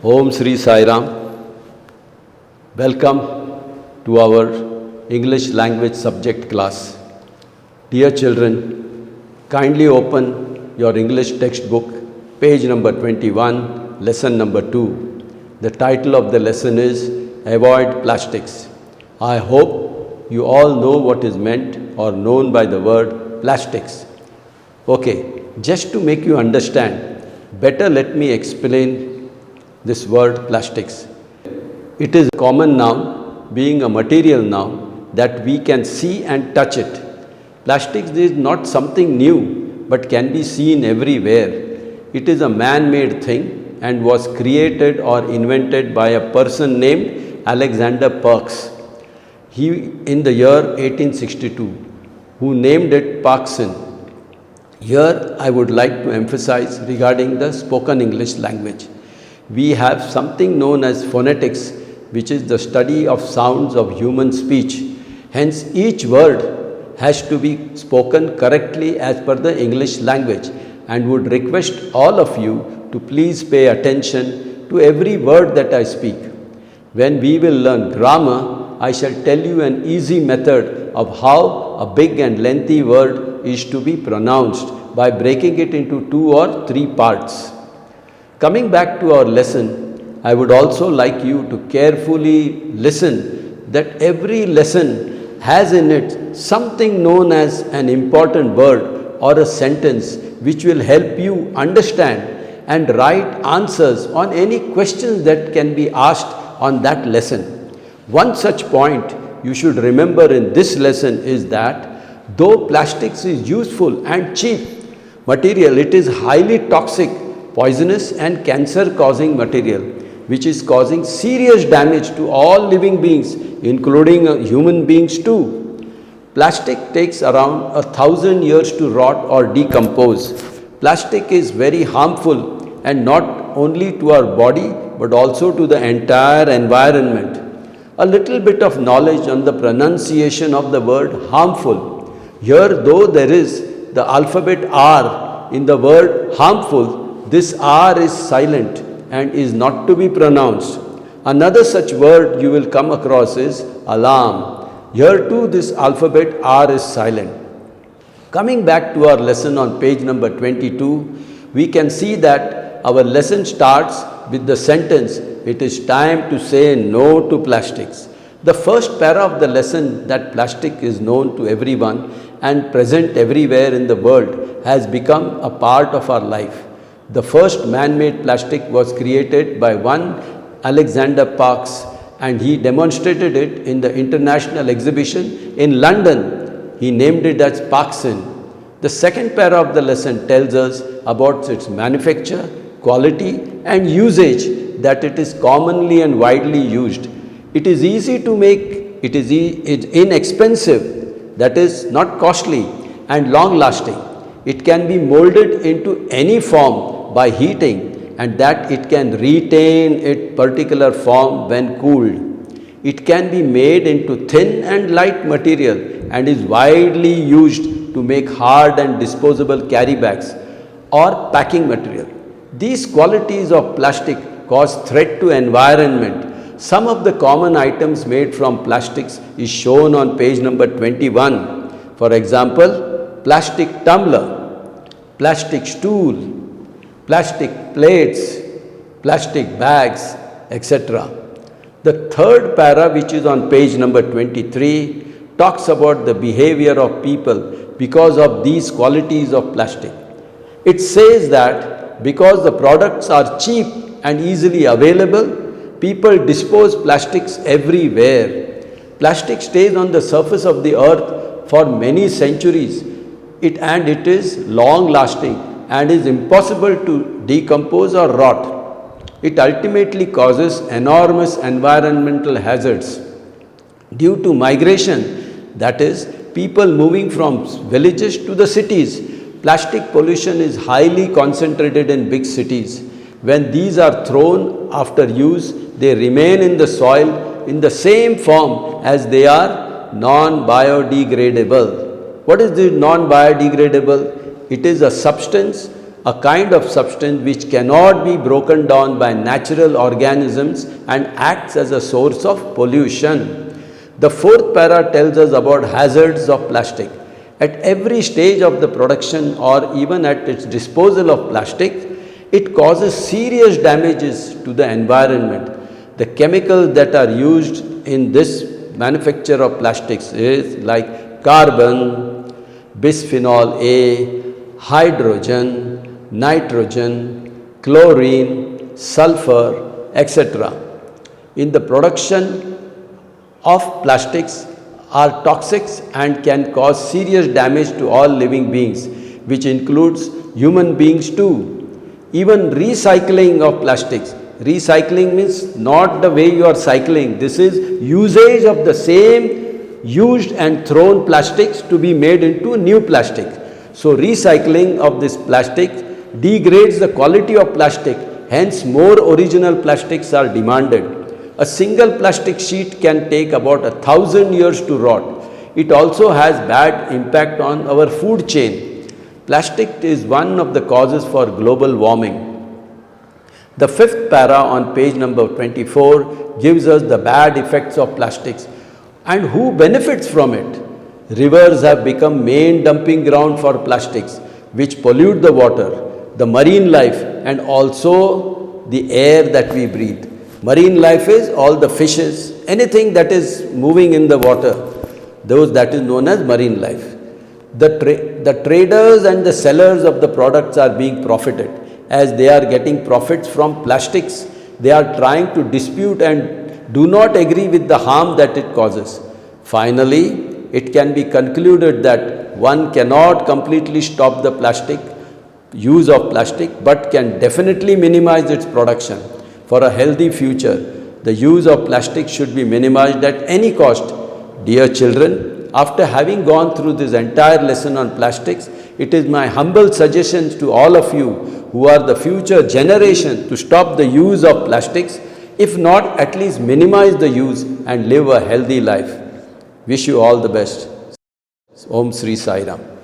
Om Sri Sai Ram. Welcome to our English language subject class. Dear children, kindly open your English textbook, page number 21, lesson number 2. The title of the lesson is Avoid Plastics. I hope you all know what is meant or known by the word plastics. Okay, just to make you understand, better let me explain this word plastics. It is a common noun, being a material noun that we can see and touch it. Plastics is not something new but can be seen everywhere. It is a man-made thing and was created or invented by a person named Alexander Parks. He in the year 1862, who named it Parkson. Here I would like to emphasize regarding the spoken English language. We have something known as phonetics, which is the study of sounds of human speech. Hence, each word has to be spoken correctly as per the English language, and would request all of you to please pay attention to every word that I speak. When we will learn grammar, I shall tell you an easy method of how a big and lengthy word is to be pronounced by breaking it into 2 or 3 parts. Coming back to our lesson, I would also like you to carefully listen that every lesson has in it something known as an important word or a sentence which will help you understand and write answers on any questions that can be asked on that lesson. One such point you should remember in this lesson is that though plastics is useful and cheap material, it is highly toxic, poisonous and cancer-causing material, which is causing serious damage to all living beings, including human beings too. Plastic takes around 1,000 years to rot or decompose. Plastic is very harmful, and not only to our body but also to the entire environment. A little bit of knowledge on the pronunciation of the word harmful. Here, though there is the alphabet R in the word harmful, this R is silent and is not to be pronounced. Another such word you will come across is alarm. Here too this alphabet R is silent. Coming back to our lesson on page number 22, we can see that our lesson starts with the sentence, "It is time to say no to plastics." The first para of the lesson, that plastic is known to everyone and present everywhere in the world, has become a part of our life. The first man-made plastic was created by one Alexander Parks, and he demonstrated it in the international exhibition in London. He named it as Parkson. The second para of the lesson tells us about its manufacture, quality and usage, that it is commonly and widely used. It is easy to make, it is inexpensive, that is not costly, and long lasting. It can be molded into any form by heating, and that it can retain its particular form when cooled. It can be made into thin and light material and is widely used to make hard and disposable carry bags or packing material. These qualities of plastic cause threat to environment. Some of the common items made from plastics is shown on page number 21. For example, plastic tumbler, plastic stool, plastic plates, plastic bags, etc. The third para, which is on page number 23, talks about the behavior of people because of these qualities of plastic. It says that because the products are cheap and easily available, people dispose plastics everywhere. Plastic stays on the surface of the earth for many centuries. It is long lasting and is impossible to decompose or rot. It ultimately causes enormous environmental hazards. Due to migration, that is, people moving from villages to the cities, plastic pollution is highly concentrated in big cities. When these are thrown after use, they remain in the soil in the same form as they are non-biodegradable. What is the non-biodegradable? It is a substance a kind of substance which cannot be broken down by natural organisms and acts as a source of pollution. The fourth para tells us about hazards of plastic. At every stage of the production or even at its disposal of plastic, it causes serious damages to the environment. The chemicals that are used in this manufacture of plastics is like carbon, bisphenol A, hydrogen, nitrogen, chlorine, sulfur, etc. In the production of plastics are toxic and can cause serious damage to all living beings, which includes human beings too. Even recycling of plastics. Recycling means not the way you are cycling. This is usage of the same used and thrown plastics to be made into new plastic. So recycling of this plastic degrades the quality of plastic, hence more original plastics are demanded. A single plastic sheet can take about 1,000 years to rot. It also has bad impact on our food chain. Plastic is one of the causes for global warming. The fifth para on page number 24 gives us the bad effects of plastics and who benefits from it. Rivers have become main dumping ground for plastics, which pollute the water, the marine life and also the air that we breathe. Marine life is all the fishes, anything that is moving in the water, those that is known as marine life. The traders and the sellers of the products are being profited. As they are getting profits from plastics, they are trying to dispute and do not agree with the harm that it causes. Finally, it can be concluded that one cannot completely stop the use of plastic, but can definitely minimize its production. For a healthy future, the use of plastic should be minimized at any cost. Dear children, after having gone through this entire lesson on plastics, it is my humble suggestion to all of you who are the future generation to stop the use of plastics, if not at least minimize the use and live a healthy life. Wish you all the best. Om Sri Sai Ram.